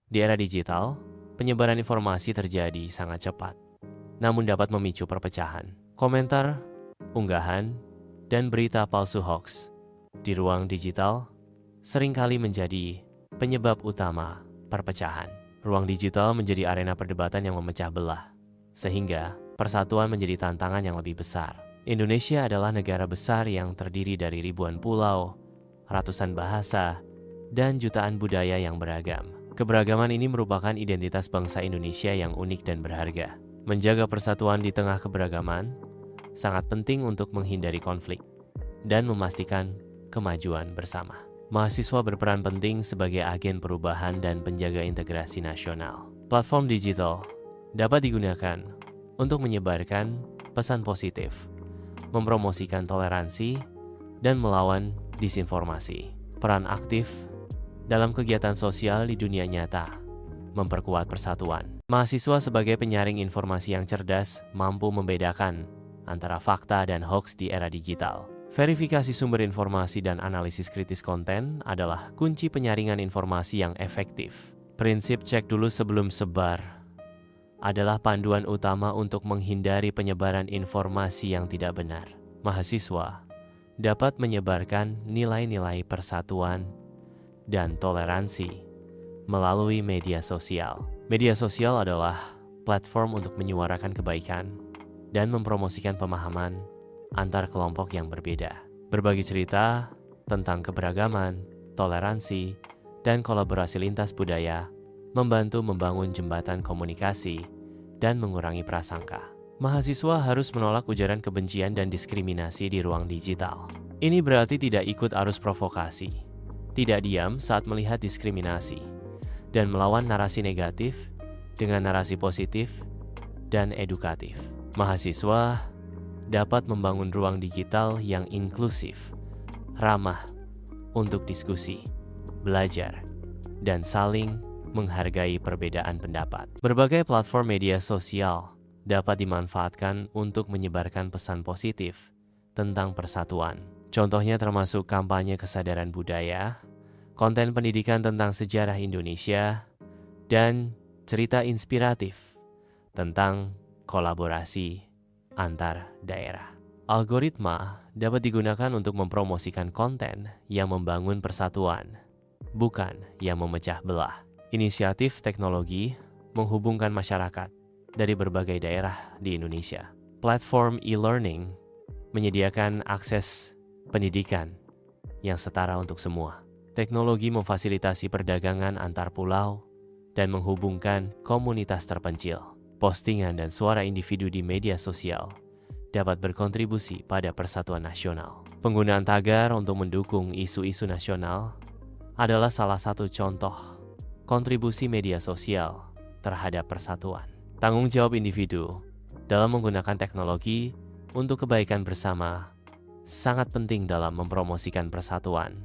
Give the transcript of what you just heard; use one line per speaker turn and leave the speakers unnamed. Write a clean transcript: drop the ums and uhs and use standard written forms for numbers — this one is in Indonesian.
Di era digital, penyebaran informasi terjadi sangat cepat, namun dapat memicu perpecahan. Komentar, unggahan, dan berita palsu hoax di ruang digital seringkali menjadi penyebab utama perpecahan. Ruang digital menjadi arena perdebatan yang memecah belah, sehingga persatuan menjadi tantangan yang lebih besar. Indonesia adalah negara besar yang terdiri dari ribuan pulau, ratusan bahasa, dan jutaan budaya yang beragam. Keberagaman ini merupakan identitas bangsa Indonesia yang unik dan berharga. Menjaga persatuan di tengah keberagaman sangat penting untuk menghindari konflik dan memastikan kemajuan bersama. Mahasiswa berperan penting sebagai agen perubahan dan penjaga integrasi nasional. Platform digital dapat digunakan untuk menyebarkan pesan positif, mempromosikan toleransi, dan melawan disinformasi. Peran aktif dalam kegiatan sosial di dunia nyata memperkuat persatuan. Mahasiswa sebagai penyaring informasi yang cerdas mampu membedakan antara fakta dan hoax di era digital. Verifikasi sumber informasi dan analisis kritis konten adalah kunci penyaringan informasi yang efektif. Prinsip cek dulu sebelum sebar adalah panduan utama untuk menghindari penyebaran informasi yang tidak benar. Mahasiswa dapat menyebarkan nilai-nilai persatuan dan toleransi melalui media sosial. Media sosial adalah platform untuk menyuarakan kebaikan dan mempromosikan pemahaman antar kelompok yang berbeda. Berbagi cerita tentang keberagaman, toleransi, dan kolaborasi lintas budaya membantu membangun jembatan komunikasi dan mengurangi prasangka. Mahasiswa harus menolak ujaran kebencian dan diskriminasi di ruang digital. Ini berarti tidak ikut arus provokasi, tidak diam saat melihat diskriminasi, dan melawan narasi negatif dengan narasi positif dan edukatif. Mahasiswa dapat membangun ruang digital yang inklusif, ramah untuk diskusi, belajar, dan saling menghargai perbedaan pendapat. Berbagai platform media sosial dapat dimanfaatkan untuk menyebarkan pesan positif tentang persatuan. Contohnya termasuk kampanye kesadaran budaya, konten pendidikan tentang sejarah Indonesia, dan cerita inspiratif tentang kolaborasi antar daerah. Algoritma dapat digunakan untuk mempromosikan konten yang membangun persatuan, bukan yang memecah belah. Inisiatif teknologi menghubungkan masyarakat dari berbagai daerah di Indonesia. Platform e-learning menyediakan akses pendidikan yang setara untuk semua. Teknologi memfasilitasi perdagangan antar pulau dan menghubungkan komunitas terpencil. Postingan dan suara individu di media sosial dapat berkontribusi pada persatuan nasional. Penggunaan tagar untuk mendukung isu-isu nasional adalah salah satu contoh kontribusi media sosial terhadap persatuan. Tanggung jawab individu dalam menggunakan teknologi untuk kebaikan bersama sangat penting dalam mempromosikan persatuan.